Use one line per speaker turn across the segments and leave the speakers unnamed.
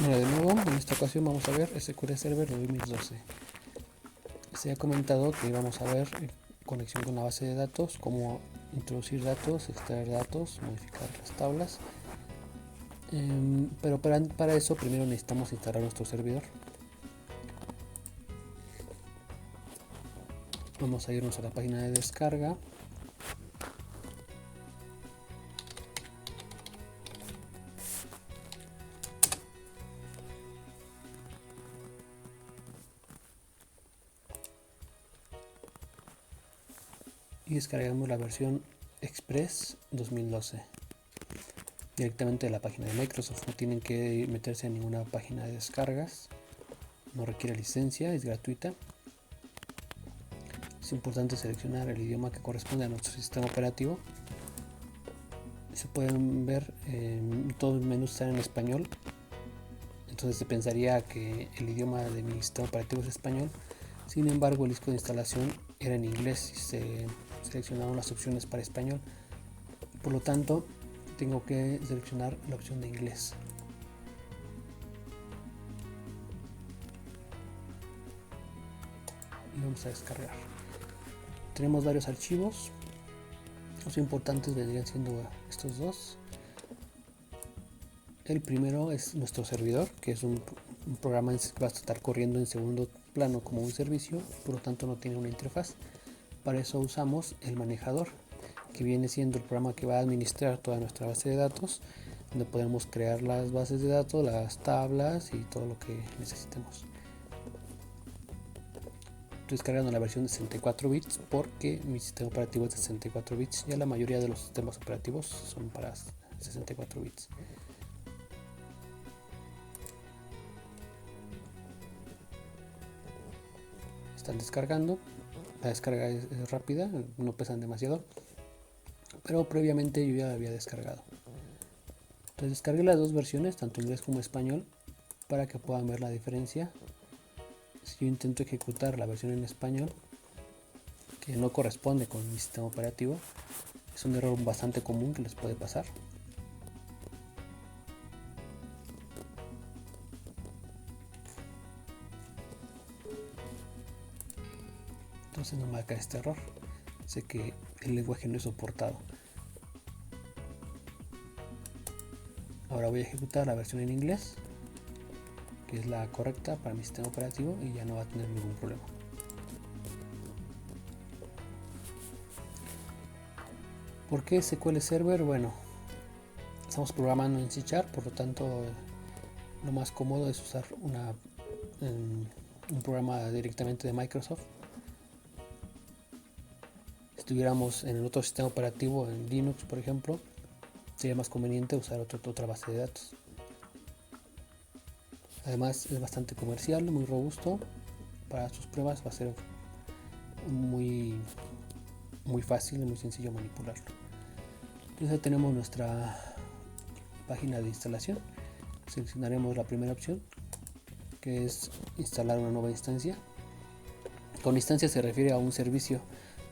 Hola de nuevo, en esta ocasión vamos a ver SQL Server de Windows 12. Se ha comentado que vamos a ver conexión con la base de datos, cómo introducir datos, extraer datos, modificar las tablas. Pero para eso primero necesitamos instalar nuestro servidor. Vamos a irnos a la página de descarga. Y descargamos la versión Express 2012 directamente de la página de Microsoft. No tienen que meterse en ninguna página de descargas, no requiere licencia, es gratuita. Es importante seleccionar el idioma que corresponde a nuestro sistema operativo. Se pueden ver todos los menús están en español, entonces se pensaría que el idioma de mi sistema operativo es español. Sin embargo, el disco de instalación era en inglés y se seleccionaron las opciones para español. Por lo tanto, tengo que seleccionar la opción de inglés. Y vamos a descargar. Tenemos varios archivos. Los importantes vendrían siendo estos dos. El primero es nuestro servidor, que es un programa que va a estar corriendo en segundo plano como un servicio, por lo tanto no tiene una interfaz. Para eso usamos el manejador, que viene siendo el programa que va a administrar toda nuestra base de datos, donde podemos crear las bases de datos, las tablas y todo lo que necesitemos. Estoy descargando la versión de 64 bits porque mi sistema operativo es de 64 bits. Ya la mayoría de los sistemas operativos son para 64 bits. Están descargando. La descarga es rápida, no pesan demasiado, pero previamente yo ya la había descargado. Entonces descargué las dos versiones, tanto inglés como español, para que puedan ver la diferencia. Si yo intento ejecutar la versión en español, que no corresponde con mi sistema operativo, es un error bastante común que les puede pasar. Entonces no me marca este error. Sé que el lenguaje no es soportado. Ahora voy a ejecutar la versión en inglés, que es la correcta para mi sistema operativo, y ya no va a tener ningún problema. ¿Por qué SQL Server? Bueno, estamos programando en C#, por lo tanto lo más cómodo es usar un programa directamente de Microsoft. Si estuviéramos en el otro sistema operativo, en Linux por ejemplo, sería más conveniente usar otra base de datos. Además es bastante comercial, muy robusto. Para sus pruebas va a ser muy fácil y muy sencillo manipularlo. Entonces tenemos nuestra página de instalación. Seleccionaremos la primera opción, que es instalar una nueva instancia. Con instancia se refiere a un servicio.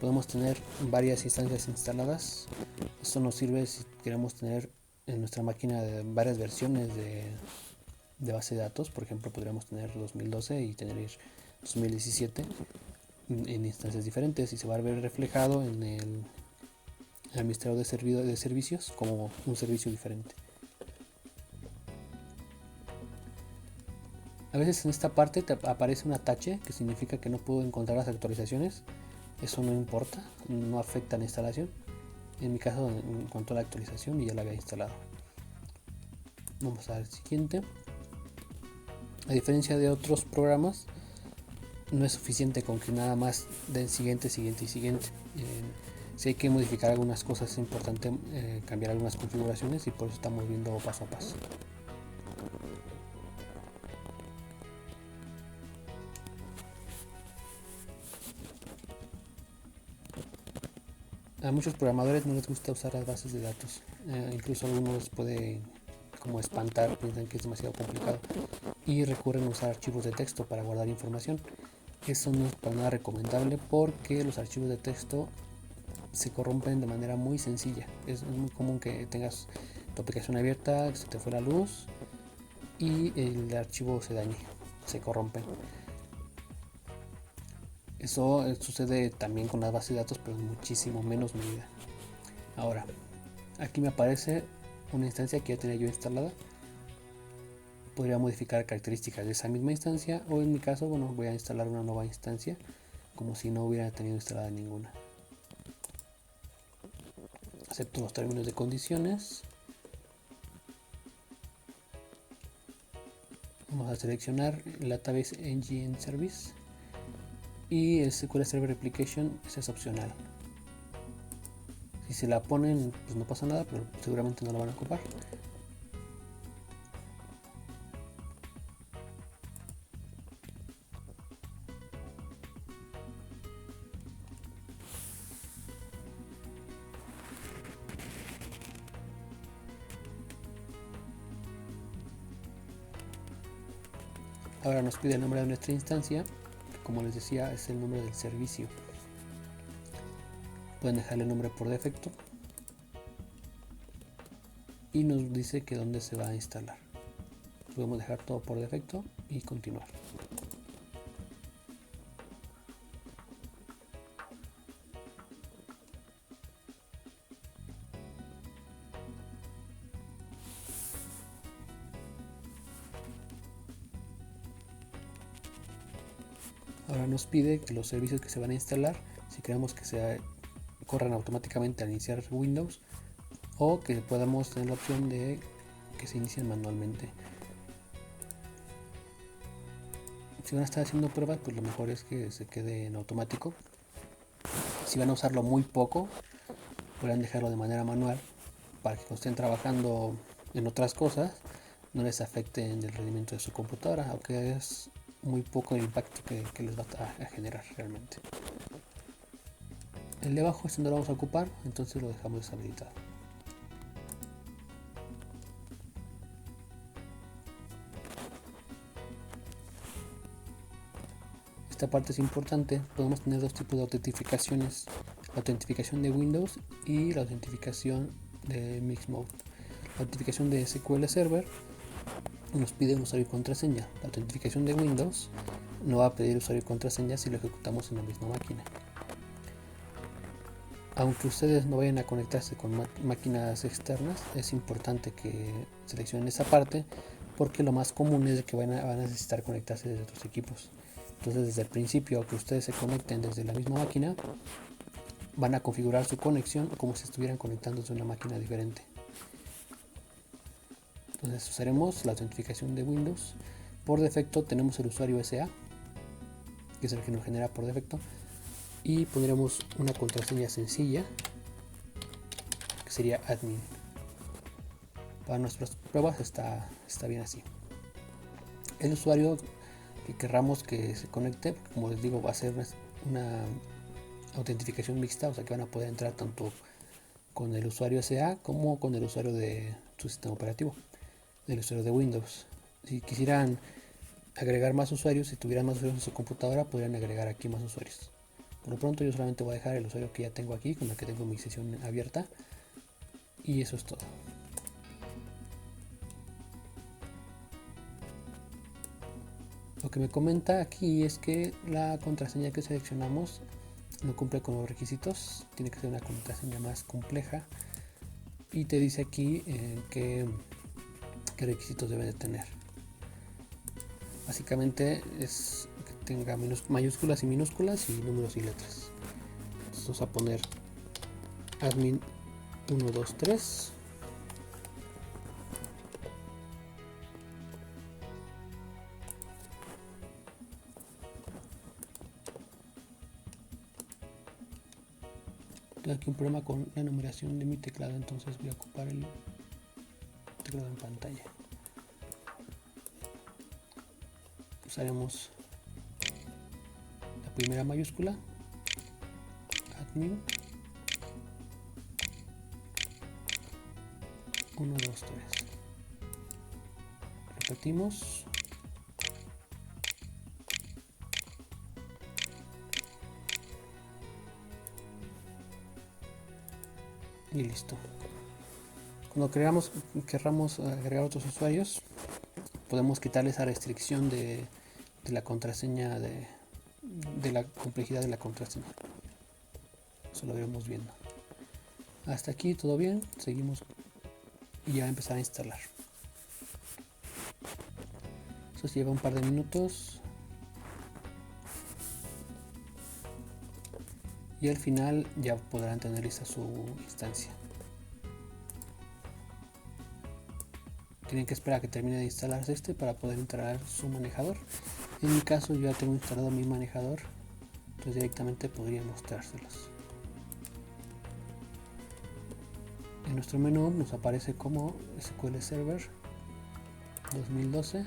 Podemos tener varias instancias instaladas. Esto nos sirve si queremos tener en nuestra máquina varias versiones de base de datos. Por ejemplo, podríamos tener 2012 y tener 2017 en instancias diferentes, y se va a ver reflejado en el administrador de servicios como un servicio diferente. A veces en esta parte te aparece una tache que significa que no puedo encontrar las actualizaciones. Eso no importa, no afecta a la instalación. En mi caso encontró la actualización y ya la había instalado. Vamos a ver el siguiente. A diferencia de otros programas, no es suficiente con que nada más den siguiente, siguiente y siguiente. Si hay que modificar algunas cosas, es importante cambiar algunas configuraciones, y por eso estamos viendo paso a paso. A muchos programadores no les gusta usar las bases de datos. Incluso algunos les puede como espantar, piensan que es demasiado complicado y recurren a usar archivos de texto para guardar información. Eso no es para nada recomendable porque los archivos de texto se corrompen de manera muy sencilla. Es muy común que tengas tu aplicación abierta, que se te fue la luz, y el archivo se dañe, se corrompe. Eso sucede también con las bases de datos, pero en muchísimo menos medida. Ahora, aquí me aparece una instancia que ya tenía yo instalada. Podría modificar características de esa misma instancia, o en mi caso, bueno, voy a instalar una nueva instancia como si no hubiera tenido instalada ninguna. Acepto los términos de condiciones. Vamos a seleccionar el Database Engine Service y el SQL Server Application, ese es opcional. Si se la ponen, pues no pasa nada, pero seguramente no la van a ocupar. Ahora nos pide el nombre de nuestra instancia, que como les decía es el nombre del servicio. Pueden dejarle el nombre por defecto y nos dice que dónde se va a instalar. Podemos dejar todo por defecto y continuar. Ahora nos pide que los servicios que se van a instalar, si queremos que corran automáticamente al iniciar Windows, o que podamos tener la opción de que se inicien manualmente. Si van a estar haciendo pruebas, pues lo mejor es que se quede en automático. Si van a usarlo muy poco, podrán dejarlo de manera manual para que cuando estén trabajando en otras cosas no les afecte en el rendimiento de su computadora, aunque es muy poco el impacto que les va a generar realmente. El de abajo este no lo vamos a ocupar, entonces lo dejamos deshabilitado. Esta parte es importante, podemos tener dos tipos de autentificaciones, la autentificación de Windows y la autentificación de Mixed Mode. La autentificación de SQL Server nos pide un usuario y contraseña. La autentificación de Windows no va a pedir usuario y contraseña si lo ejecutamos en la misma máquina. Aunque ustedes no vayan a conectarse con máquinas externas, es importante que seleccionen esa parte porque lo más común es que van a necesitar conectarse desde otros equipos. Entonces desde el principio, aunque ustedes se conecten desde la misma máquina, van a configurar su conexión como si estuvieran conectando desde una máquina diferente. Entonces usaremos la autentificación de Windows. Por defecto tenemos el usuario SA, que es el que nos genera por defecto, y pondremos una contraseña sencilla que sería admin. Para nuestras pruebas está bien así. El usuario que querramos que se conecte, como les digo, va a ser una autentificación mixta, o sea que van a poder entrar tanto con el usuario SA como con el usuario de su sistema operativo, del usuario de Windows. Si quisieran agregar más usuarios, si tuvieran más usuarios en su computadora, podrían agregar aquí más usuarios. Por lo pronto yo solamente voy a dejar el usuario que ya tengo aquí, con el que tengo mi sesión abierta, y eso es todo. Lo que me comenta aquí es que la contraseña que seleccionamos no cumple con los requisitos, tiene que ser una contraseña más compleja y te dice aquí qué requisitos debe de tener. Básicamente es que tenga mayúsculas y minúsculas y números y letras. Entonces vamos a poner admin 123. Tengo aquí un problema con la numeración de mi teclado, entonces voy a ocupar el teclado en pantalla. Usaremos la primera mayúscula, admin 123. Repetimos. Y listo. Cuando queramos agregar otros usuarios, podemos quitarle esa restricción de la contraseña, de la complejidad de la contraseña. Eso lo iremos viendo. Hasta aquí todo bien, seguimos y ya empezar a instalar. Eso se lleva un par de minutos y al final ya podrán tener lista su instancia. Tienen que esperar a que termine de instalarse para poder instalar su manejador. En mi caso yo ya tengo instalado mi manejador, entonces directamente podría mostrárselos. En nuestro menú nos aparece como SQL Server 2012,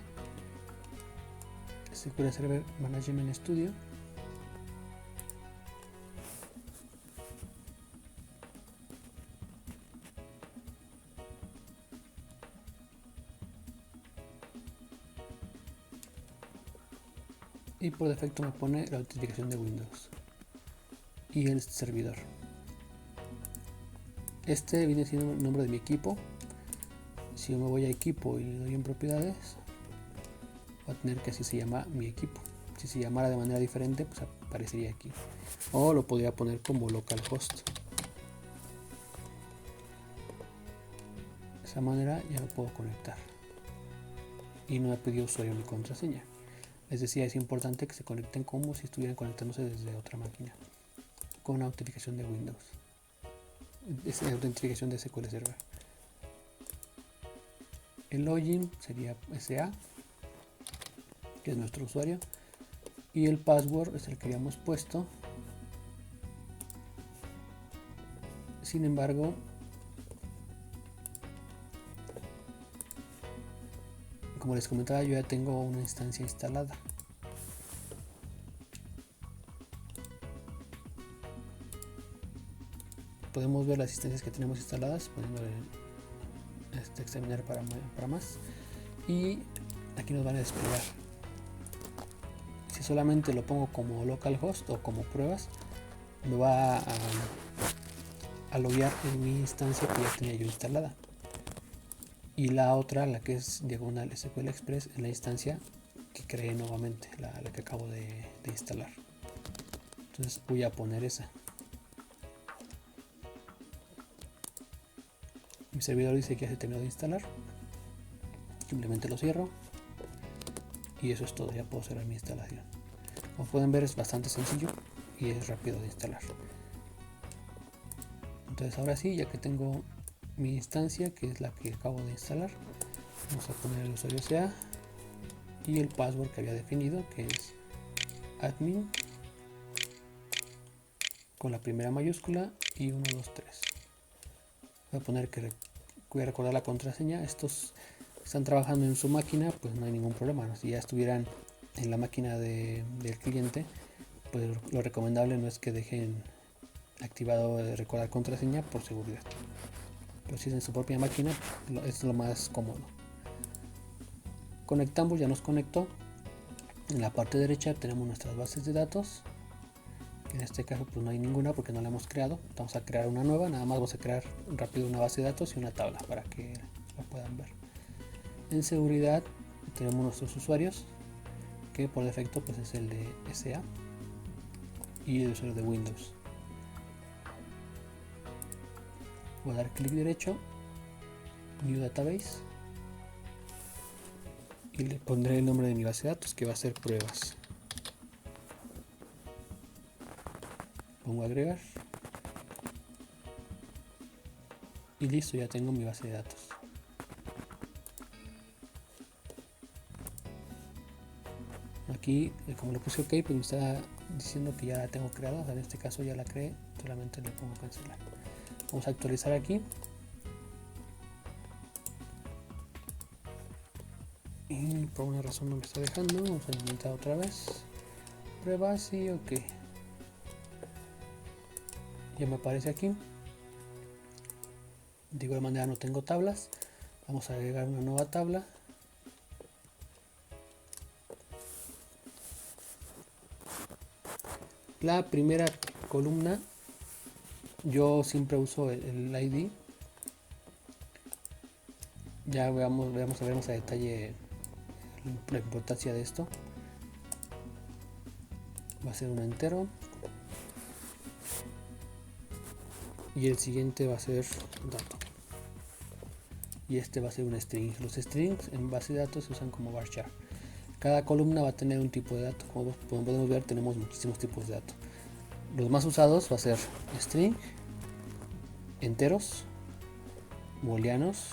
SQL Server Management Studio. Y por defecto me pone la autenticación de Windows y el servidor. Este viene siendo el nombre de mi equipo. Si yo me voy a equipo y le doy en propiedades, va a tener que así se llama mi equipo. Si se llamara de manera diferente, pues aparecería aquí. O lo podría poner como localhost. De esa manera ya lo puedo conectar. Y no me pidió usuario ni contraseña. Les decía, es importante que se conecten como si estuvieran conectándose desde otra máquina, con autenticación de Windows. Es autenticación de SQL Server. El login sería SA, que es nuestro usuario, y el password es el que habíamos puesto. Sin embargo, como les comentaba, yo ya tengo una instancia instalada. Podemos ver las instancias que tenemos instaladas, poniéndole examinar para más, y aquí nos van a desplegar. Si solamente lo pongo como localhost o como pruebas, me va a loguear en mi instancia que ya tenía yo instalada, y la otra, la que es diagonal SQL Express, en la instancia que creé nuevamente, la que acabo de instalar. Entonces voy a poner esa. Mi servidor dice que ya se terminó de instalar, simplemente lo cierro y eso es todo. Ya puedo cerrar mi instalación. Como pueden ver, es bastante sencillo y es rápido de instalar. Entonces ahora sí, ya que tengo mi instancia, que es la que acabo de instalar, vamos a poner el usuario SEA y el password que había definido, que es admin con la primera mayúscula y 1, 2, 3. Voy a poner que voy a recordar la contraseña. Estos están trabajando en su máquina, pues no hay ningún problema, ¿no? Si ya estuvieran en la máquina del cliente, pues lo recomendable no es que dejen activado recordar contraseña por seguridad, pero si es en su propia máquina, es lo más cómodo. Conectamos, ya nos conectó. En la parte derecha tenemos nuestras bases de datos, que en este caso pues no hay ninguna porque no la hemos creado. Vamos a crear una nueva, nada más vamos a crear rápido una base de datos y una tabla para que la puedan ver. En seguridad tenemos nuestros usuarios, que por defecto pues es el de SA y el usuario de Windows. Voy a dar clic derecho, New Database, y le pondré el nombre de mi base de datos, que va a ser pruebas. Pongo agregar y listo, ya tengo mi base de datos. Aquí, como le puse OK, pues me está diciendo que ya la tengo creada. O sea, en este caso ya la creé, solamente le pongo cancelar. Vamos a actualizar aquí. Y por una razón no me está dejando. Vamos a intentar otra vez. Pruebas y OK. Ya me aparece aquí. De igual manera no tengo tablas. Vamos a agregar una nueva tabla. La primera columna, yo siempre uso el ID. Ya veremos a detalle la importancia de esto. Va a ser un entero. Y el siguiente va a ser dato. Y este va a ser un string. Los strings en base de datos se usan como varchar. Cada columna va a tener un tipo de dato. Como podemos ver, tenemos muchísimos tipos de datos. Los más usados va a ser string, enteros, booleanos,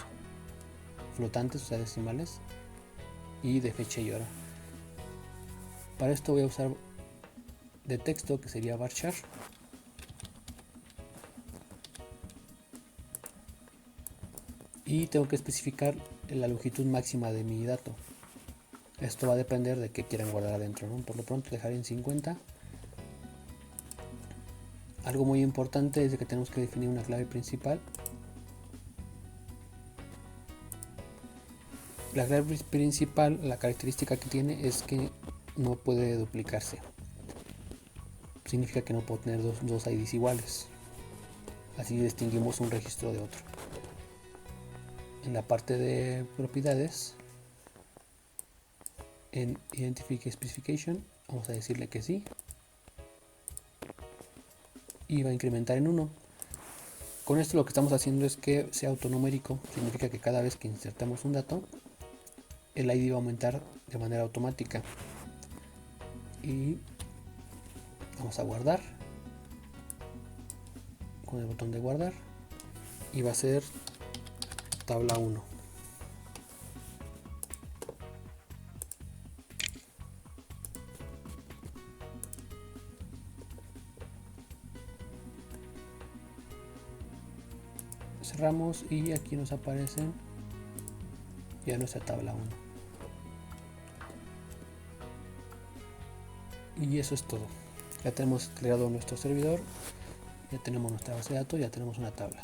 flotantes, o sea decimales, y de fecha y hora. Para esto voy a usar de texto, que sería varchar. Y tengo que especificar la longitud máxima de mi dato. Esto va a depender de qué quieran guardar adentro, ¿no? Por lo pronto dejaré en 50. Algo muy importante es de que tenemos que definir una clave principal. La clave principal, la característica que tiene es que no puede duplicarse. Significa que no puedo tener dos IDs iguales. Así distinguimos un registro de otro. En la parte de propiedades, en Identify Specification, vamos a decirle que sí. Y va a incrementar en 1. Con esto lo que estamos haciendo es que sea autonumérico. Significa que cada vez que insertamos un dato, el ID va a aumentar de manera automática. Y vamos a guardar con el botón de guardar. Y va a ser tabla 1. Cerramos y aquí nos aparecen ya nuestra tabla 1. Y eso es todo. Ya tenemos creado nuestro servidor, ya tenemos nuestra base de datos, ya tenemos una tabla.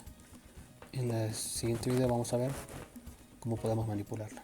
En el siguiente video vamos a ver cómo podemos manipularla.